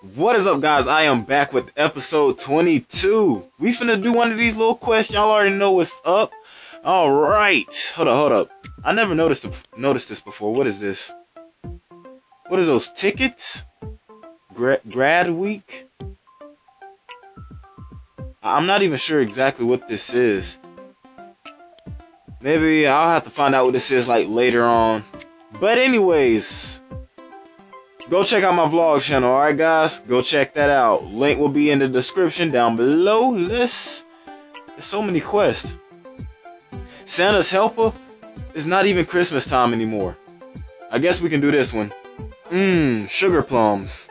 What is up, guys? I am back with episode 22. We finna do one of these little quests. Y'all already know what's up. Alright. Hold up. I never noticed this before. What is this? What is those tickets? Grad week? I'm not even sure exactly what this is. Maybe I'll have to find out what this is like later on. But anyways, go check out my vlog channel, alright guys? Go check that out. Link will be in the description down below. There's so many quests. Santa's helper is not even Christmas time anymore. I guess we can do this one. Sugar plums.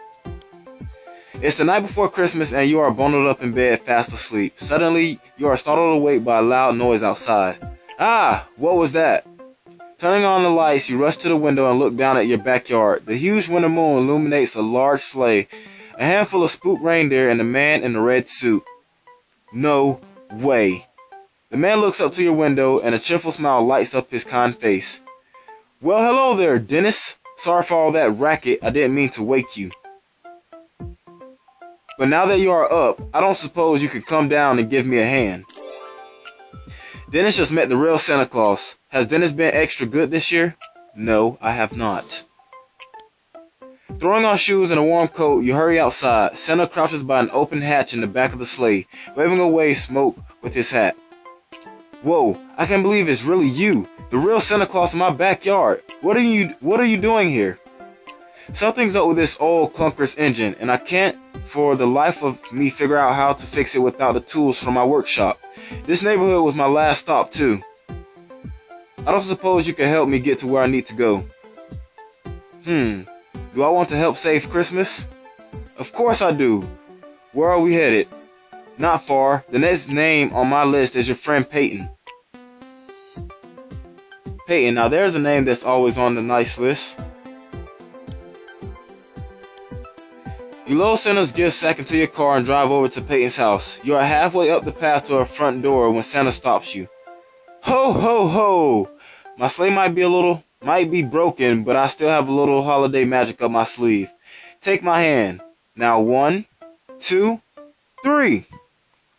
It's the night before Christmas and you are bundled up in bed fast asleep. Suddenly, you are startled awake by a loud noise outside. Ah, what was that? Turning on the lights, you rush to the window and look down at your backyard. The huge winter moon illuminates a large sleigh, a handful of spooked reindeer, and a man in a red suit. No way. The man looks up to your window and a cheerful smile lights up his kind face. Well, hello there, Dennis. Sorry for all that racket. I didn't mean to wake you. But now that you are up, I don't suppose you could come down and give me a hand. Dennis just met the real Santa Claus. Has Dennis been extra good this year? No, I have not. Throwing on shoes and a warm coat, you hurry outside. Santa crouches by an open hatch in the back of the sleigh, waving away smoke with his hat. Whoa, I can't believe it's really you, the real Santa Claus in my backyard. What are you doing here? Something's up with this old clunker's engine, and I can't for the life of me figure out how to fix it without the tools from my workshop. This neighborhood was my last stop too. I don't suppose you can help me get to where I need to go. Do I want to help save Christmas? Of course I do. Where are we headed? Not far. The next name on my list is your friend Peyton. Peyton, now there's a name that's always on the nice list. You load Santa's gift sack into your car and drive over to Peyton's house. You are halfway up the path to her front door when Santa stops you. Ho, ho, ho! My sleigh might be broken, but I still have a little holiday magic up my sleeve. Take my hand. Now 1, 2, 3.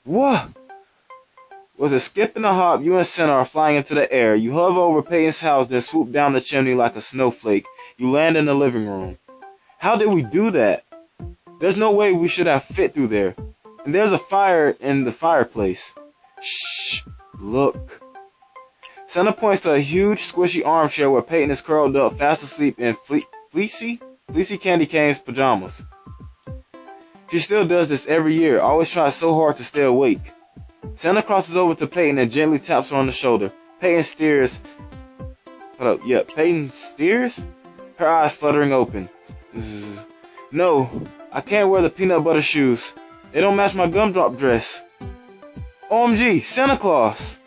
What? With a skip and a hop, you and Santa are flying into the air. You hover over Peyton's house, then swoop down the chimney like a snowflake. You land in the living room. How did we do that? There's no way we should have fit through there. And there's a fire in the fireplace. Shh, look. Santa points to a huge squishy armchair where Peyton is curled up fast asleep in fleecy candy cane's pajamas. She still does this every year, always tries so hard to stay awake. Santa crosses over to Peyton and gently taps her on the shoulder. Peyton steers. Peyton steers? Her eyes fluttering open. No, I can't wear the peanut butter shoes. They don't match my gumdrop dress. OMG, Santa Claus!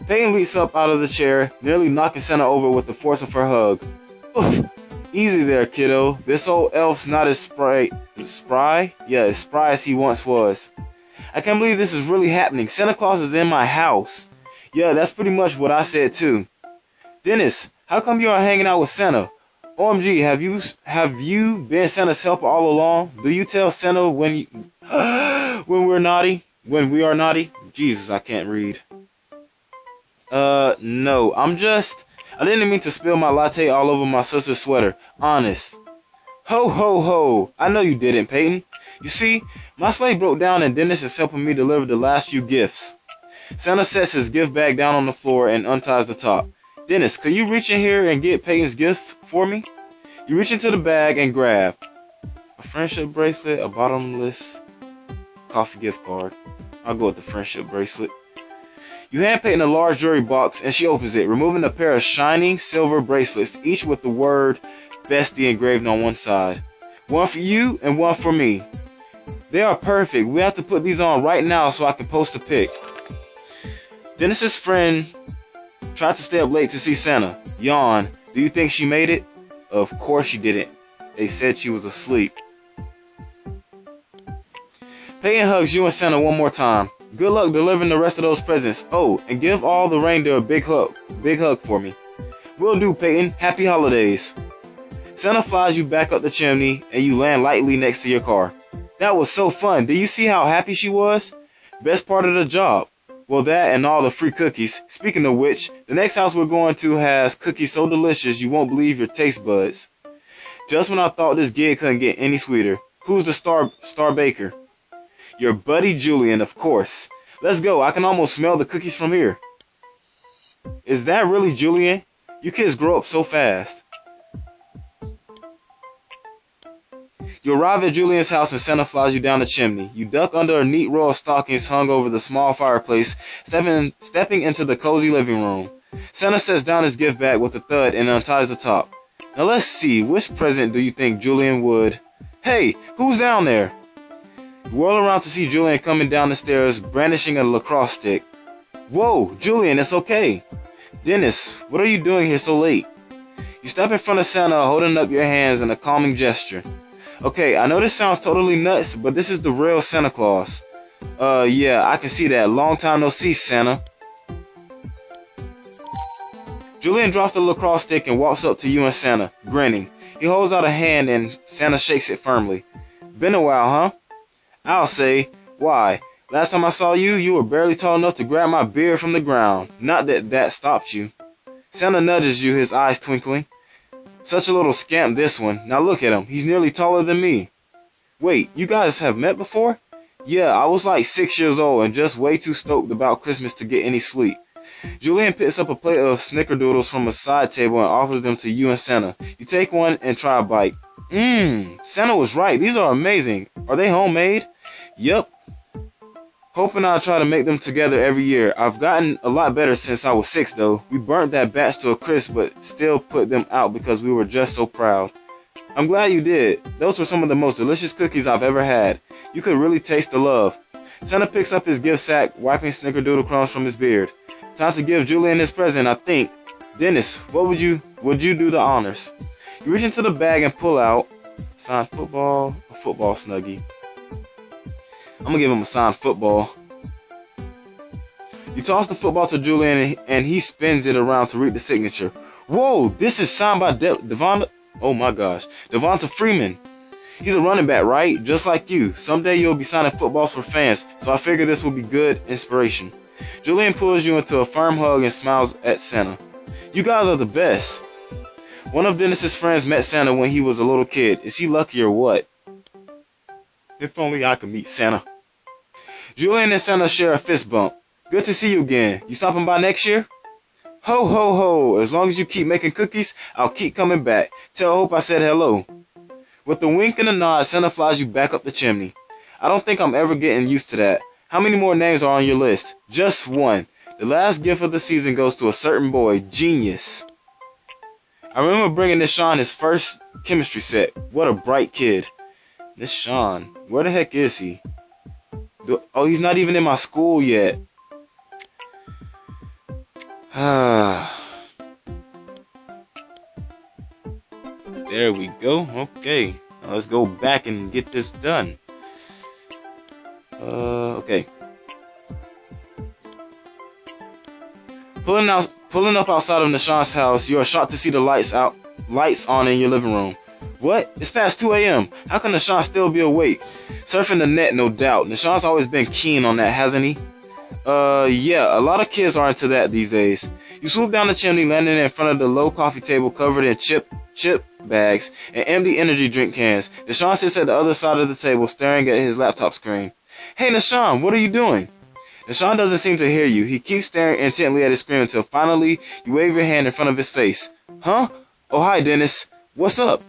Peyton leaps up out of the chair, nearly knocking Santa over with the force of her hug. Oof! Easy there, kiddo. This old elf's not as spry as he once was. I can't believe this is really happening. Santa Claus is in my house. Yeah, that's pretty much what I said too. Dennis, how come you are hanging out with Santa? OMG, have you been Santa's helper all along? Do you tell Santa when we're naughty? When we are naughty? Jesus, I can't read. No, I didn't mean to spill my latte all over my sister's sweater. Honest. Ho, ho, ho. I know you didn't, Peyton. You see, my sleigh broke down and Dennis is helping me deliver the last few gifts. Santa sets his gift bag down on the floor and unties the top. Dennis, could you reach in here and get Peyton's gift for me? You reach into the bag and grab a friendship bracelet, a bottomless coffee gift card. I'll go with the friendship bracelet. You hand Peyton a large jewelry box and she opens it, removing a pair of shiny silver bracelets, each with the word Bestie engraved on one side. One for you and one for me. They are perfect. We have to put these on right now so I can post a pic. Dennis's friend tried to stay up late to see Santa. Yawn. Do you think she made it? Of course she didn't. They said she was asleep. Peyton hugs you and Santa one more time. Good luck delivering the rest of those presents. Oh, and give all the reindeer a big hug for me. Will do, Peyton. Happy holidays. Santa flies you back up the chimney and you land lightly next to your car. That was so fun. Did you see how happy she was? Best part of the job. Well, that and all the free cookies. Speaking of which, the next house we're going to has cookies so delicious you won't believe your taste buds. Just when I thought this gig couldn't get any sweeter. Who's the star baker? Your buddy Julian, of course. Let's go. I can almost smell the cookies from here. Is that really Julian? You kids grow up so fast. You arrive at Julian's house and Santa flies you down the chimney. You duck under a neat row of stockings hung over the small fireplace, stepping into the cozy living room. Santa sets down his gift bag with a thud and unties the top. Now let's see, which present do you think Julian would? Hey, who's down there? You whirl around to see Julian coming down the stairs, brandishing a lacrosse stick. Whoa, Julian, it's okay. Dennis, what are you doing here so late? You step in front of Santa, holding up your hands in a calming gesture. Okay, I know this sounds totally nuts, but this is the real Santa Claus. Yeah, I can see that. Long time no see, Santa. Julian drops the lacrosse stick and walks up to you and Santa, grinning. He holds out a hand and Santa shakes it firmly. Been a while, huh? I'll say. Why? Last time I saw you, you were barely tall enough to grab my beard from the ground. Not that that stopped you. Santa nudges you, his eyes twinkling. Such a little scamp, this one. Now look at him. He's nearly taller than me. Wait, you guys have met before? Yeah, I was like 6 years old and just way too stoked about Christmas to get any sleep. Julian picks up a plate of snickerdoodles from a side table and offers them to you and Santa. You take one and try a bite. Santa was right. These are amazing. Are they homemade? Yep. Hope and I try to make them together every year. I've gotten a lot better since I was 6 though. We burnt that batch to a crisp but still put them out because we were just so proud. I'm glad you did. Those were some of the most delicious cookies I've ever had. You could really taste the love. Santa picks up his gift sack, wiping snickerdoodle crumbs from his beard. Time to give Julian his present, I think. Dennis, what would you do the honors? You reach into the bag and pull out signed football, a football snuggie. I'm gonna give him a signed football. You toss the football to Julian and he spins it around to read the signature. Whoa, this is signed by Devonta Freeman. He's a running back, right? Just like you. Someday you'll be signing footballs for fans, so I figure this will be good inspiration. Julian pulls you into a firm hug and smiles at Santa. You guys are the best. One of Dennis's friends met Santa when he was a little kid. Is he lucky or what? If only I could meet Santa. Julian and Santa share a fist bump. Good to see you again. You stopping by next year? Ho, ho, ho. As long as you keep making cookies, I'll keep coming back. Tell Hope I said hello. With a wink and a nod, Santa flies you back up the chimney. I don't think I'm ever getting used to that. How many more names are on your list? Just one. The last gift of the season goes to a certain boy, Genius. I remember bringing this Shawn his first chemistry set. What a bright kid. This Shawn, where the heck is he? Oh, he's not even in my school yet. There we go. Okay. Now let's go back and get this done. Okay. Pulling up outside of Nishan's house, you are shocked to see the lights on in your living room. What? It's past 2 a.m. How can Nishan still be awake? Surfing the net, no doubt. Nishan's always been keen on that, hasn't he? Yeah, a lot of kids are into that these days. You swoop down the chimney, landing in front of the low coffee table covered in chip bags and empty energy drink cans. Nishan sits at the other side of the table, staring at his laptop screen. Hey, Nishan, what are you doing? Nishan doesn't seem to hear you. He keeps staring intently at his screen until finally you wave your hand in front of his face. Huh? Oh, hi, Dennis. What's up?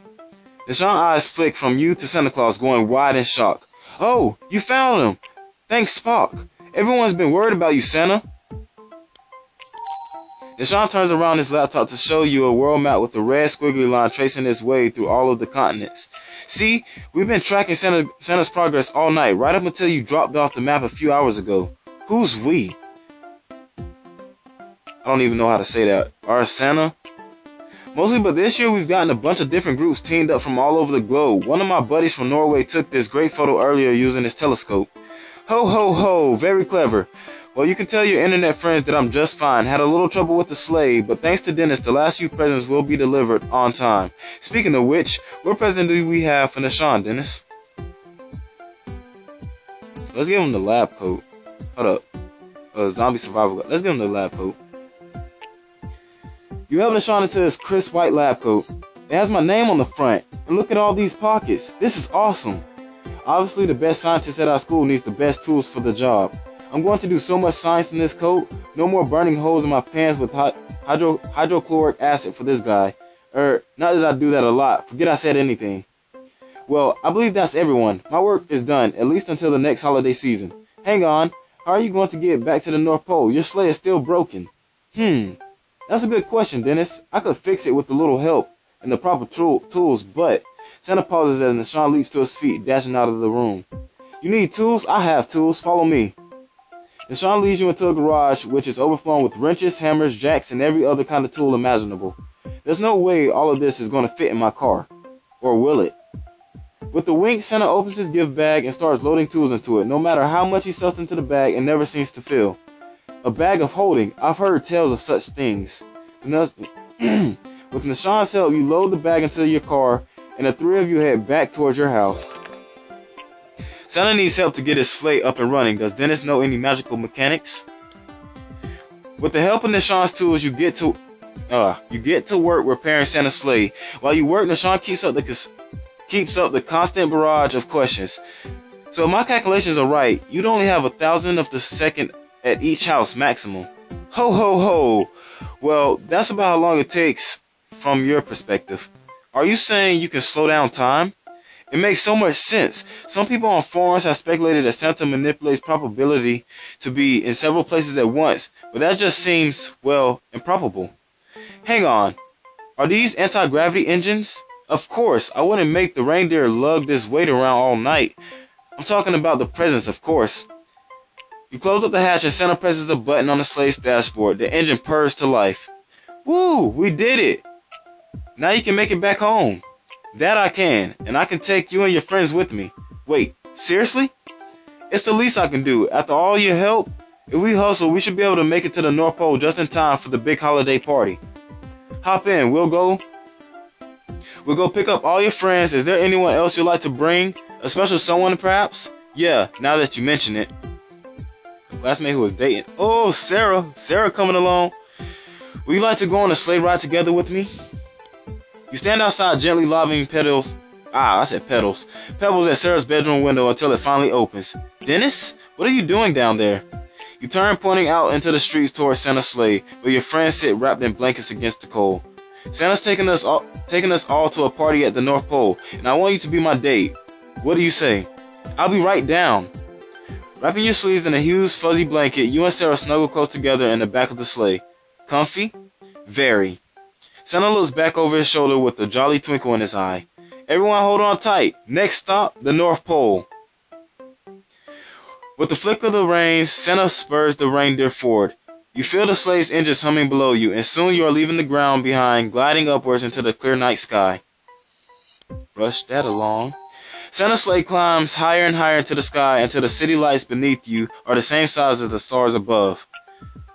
Nishan's eyes flick from you to Santa Claus, going wide in shock. Oh, you found him. Thanks, Spock. Everyone's been worried about you, Santa. Nishan turns around his laptop to show you a world map with a red squiggly line tracing its way through all of the continents. See, we've been tracking Santa's progress all night, right up until you dropped off the map a few hours ago. Who's we? I don't even know how to say that. Our Santa? Mostly, but this year we've gotten a bunch of different groups teamed up from all over the globe. One of my buddies from Norway took this great photo earlier using his telescope. Ho, ho, ho, very clever. Well, you can tell your internet friends that I'm just fine. Had a little trouble with the sleigh, but thanks to Dennis, the last few presents will be delivered on time. Speaking of which, what present do we have for Shawn, Dennis? Let's give him the lab coat. Hold up. Zombie survival coat. Let's give him the lab coat. You help Shawn into his crisp white lab coat. It has my name on the front. And look at all these pockets. This is awesome. Obviously, the best scientist at our school needs the best tools for the job. I'm going to do so much science in this coat. No more burning holes in my pants with hydrochloric acid for this guy. Not that I do that a lot. Forget I said anything. Well, I believe that's everyone. My work is done, at least until the next holiday season. Hang on. How are you going to get back to the North Pole? Your sleigh is still broken. That's a good question, Dennis. I could fix it with a little help and the proper tools, but... Santa pauses as Shawn leaps to his feet, dashing out of the room. You need tools? I have tools. Follow me. Shawn leads you into a garage which is overflowing with wrenches, hammers, jacks, and every other kind of tool imaginable. There's no way all of this is going to fit in my car. Or will it? With a wink, Santa opens his gift bag and starts loading tools into it. No matter how much he stuffs into the bag, it never seems to fill. A bag of holding. I've heard tales of such things. With Shawn's help, you load the bag into your car, and the three of you head back towards your house. Santa needs help to get his sleigh up and running. Does Dennis know any magical mechanics? With the help of Shawn's tools, you get to work repairing Santa's sleigh. While you work, Shawn keeps up the constant barrage of questions. So if my calculations are right, you'd only have 1,000 of the second at each house maximum. Ho ho ho! Well, that's about how long it takes from your perspective. Are you saying you can slow down time? It makes so much sense. Some people on forums have speculated that Santa manipulates probability to be in several places at once, but that just seems, well, improbable. Hang on. Are these anti-gravity engines? Of course, I wouldn't make the reindeer lug this weight around all night. I'm talking about the presents, of course. You close up the hatch and Santa presses a button on the sleigh's dashboard. The engine purrs to life. Woo! We did it! Now you can make it back home. That I can, and I can take you and your friends with me. Wait, seriously? It's the least I can do. After all your help, if we hustle, we should be able to make it to the North Pole just in time for the big holiday party. Hop in, we'll go pick up all your friends. Is there anyone else you'd like to bring? A special someone, perhaps? Yeah, now that you mention it. A classmate who was dating. Oh, Sarah. Sarah coming along. Would you like to go on a sleigh ride together with me? You stand outside gently lobbing pebbles at Sarah's bedroom window until it finally opens. Dennis? What are you doing down there? You turn, pointing out into the streets towards Santa's sleigh, where your friends sit wrapped in blankets against the cold. Santa's taking us all to a party at the North Pole, and I want you to be my date. What do you say? I'll be right down. Wrapping your sleeves in a huge fuzzy blanket, you and Sarah snuggle close together in the back of the sleigh. Comfy? Very. Santa looks back over his shoulder with a jolly twinkle in his eye. Everyone hold on tight. Next stop, the North Pole. With the flick of the reins, Santa spurs the reindeer forward. You feel the sleigh's engines humming below you, and soon you are leaving the ground behind, gliding upwards into the clear night sky. Rush that along. Santa's sleigh climbs higher and higher into the sky until the city lights beneath you are the same size as the stars above.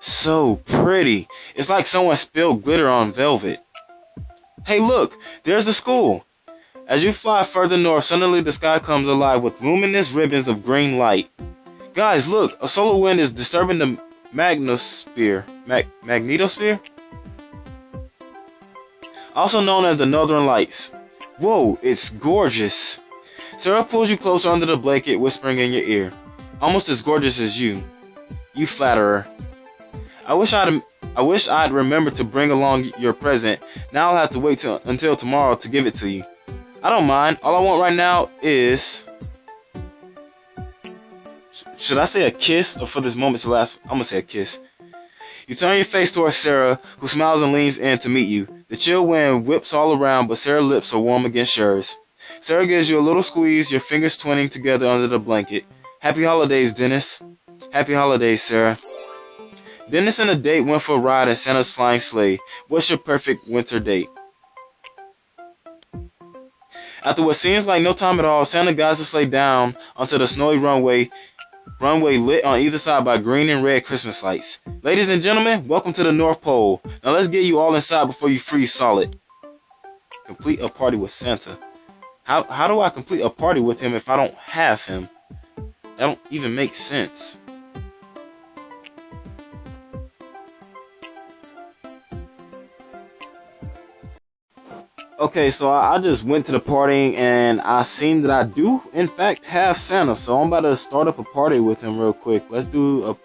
So pretty. It's like someone spilled glitter on velvet. Hey look, there's the school. As you fly further north, suddenly the sky comes alive with luminous ribbons of green light. Guys, look, a solar wind is disturbing the magnetosphere. Magnetosphere? Also known as the Northern Lights. Whoa, it's gorgeous. Sarah pulls you closer under the blanket, whispering in your ear. Almost as gorgeous as you. You flatterer. I wish I'd remembered to bring along your present. Now I'll have to wait until tomorrow to give it to you. I don't mind. All I want right now is... Should I say a kiss, or for this moment to last? I'm gonna say a kiss. You turn your face towards Sarah, who smiles and leans in to meet you. The chill wind whips all around, but Sarah's lips are warm against yours. Sarah gives you a little squeeze, your fingers twinning together under the blanket. Happy holidays, Dennis. Happy holidays, Sarah. Dennis and a date went for a ride in Santa's flying sleigh. What's your perfect winter date? After what seems like no time at all, Santa guides the sleigh down onto the snowy runway runway lit on either side by green and red Christmas lights. Ladies and gentlemen, welcome to the North Pole. Now let's get you all inside before you freeze solid. Complete a party with Santa. How do I complete a party with him if I don't have him? That don't even make sense. Okay, so I just went to the party and I seen that I do, in fact, have Santa. So I'm about to start up a party with him real quick. Let's do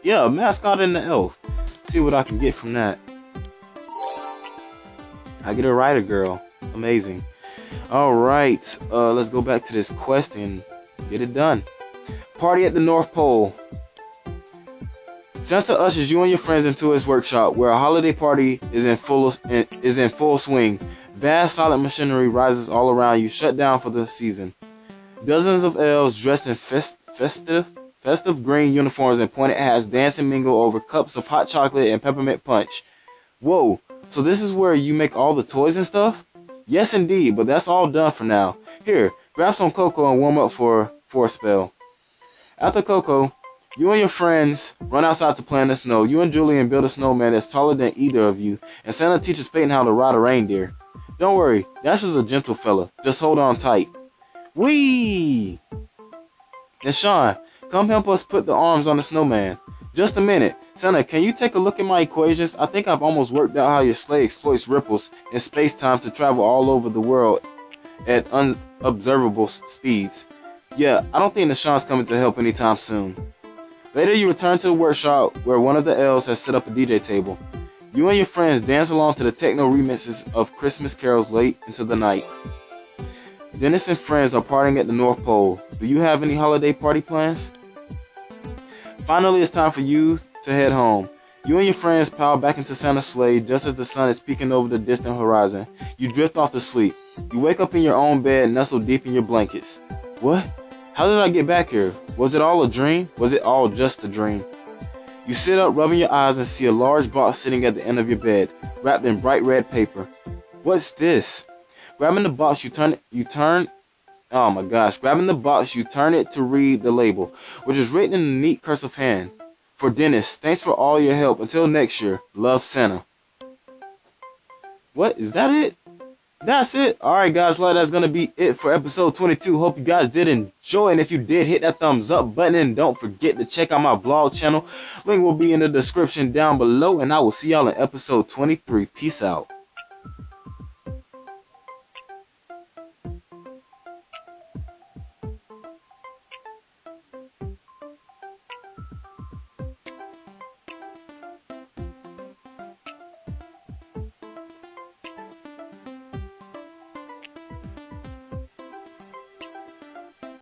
a mascot and the elf. See what I can get from that. I get a writer girl. Amazing. All right, let's go back to this quest and get it done. Party at the North Pole. Santa ushers you and your friends into his workshop, where a holiday party is in full swing. Vast silent machinery rises all around you, shut down for the season. Dozens of elves dressed in festive green uniforms and pointed hats dance and mingle over cups of hot chocolate and peppermint punch. Whoa, so this is where you make all the toys and stuff? Yes indeed, but that's all done for now. Here, grab some cocoa and warm up for a spell. After cocoa, you and your friends run outside to play in the snow. You and Julian build a snowman that's taller than either of you, and Santa teaches Peyton how to ride a reindeer. Don't worry, Dasher's a gentle fella. Just hold on tight. Whee! And Shawn, come help us put the arms on the snowman. Just a minute. Santa, can you take a look at my equations? I think I've almost worked out how your sleigh exploits ripples in space-time to travel all over the world at unobservable speeds. Yeah, I don't think Shawn's coming to help anytime soon. Later, you return to the workshop where one of the elves has set up a DJ table. You and your friends dance along to the techno remixes of Christmas carols late into the night. Dennis and friends are partying at the North Pole. Do you have any holiday party plans? Finally, it's time for you to head home. You and your friends pile back into Santa's sleigh just as the sun is peeking over the distant horizon. You drift off to sleep. You wake up in your own bed, nestled deep in your blankets. What? How did I get back here? Was it all a dream? Was it all just a dream? You sit up, rubbing your eyes, and see a large box sitting at the end of your bed, wrapped in bright red paper. What's this? Grabbing the box, you turn it to read the label, which is written in a neat cursive hand. For Dennis, thanks for all your help. Until next year, love, Santa. What? Is that it? That's it. Alright guys, that's going to be it for episode 22. Hope you guys did enjoy, and if you did, hit that thumbs up button, and don't forget to check out my vlog channel. Link will be in the description down below, and I will see y'all in episode 23. Peace out.